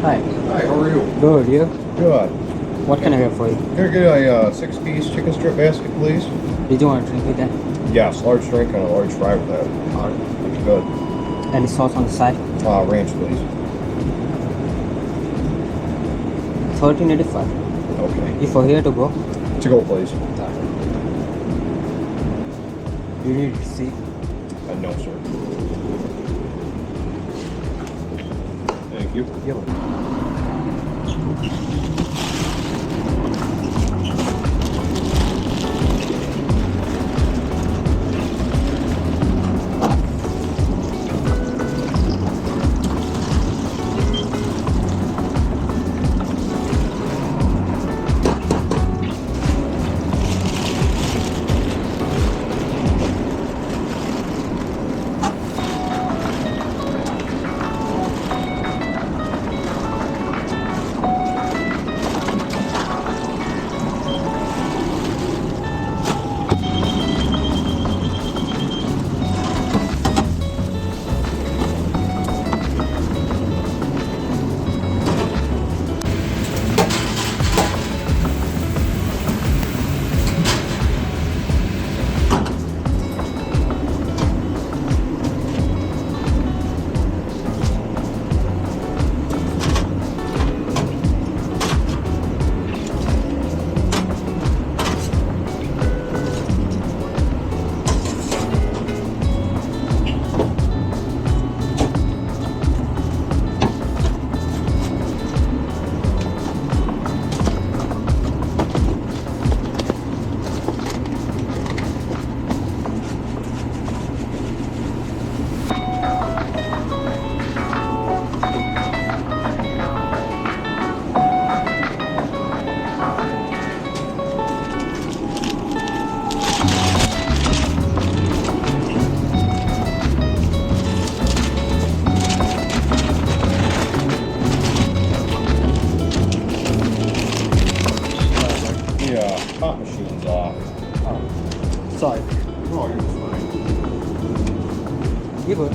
Hi. Hi, how are you? Good, you? Good. What can I get for you? Can I get a 6-piece chicken strip basket, please? Did you want to drink with that? Yes, large drink and a large fry with that. Alright. Looks good. Any sauce on the side? Ranch, please. 1385. Okay. You for here to go? To go, please. You need receipt? No, sir. Thank you. Yeah. Pop machine's off. Oh. Sorry. Oh, you're fine. You good?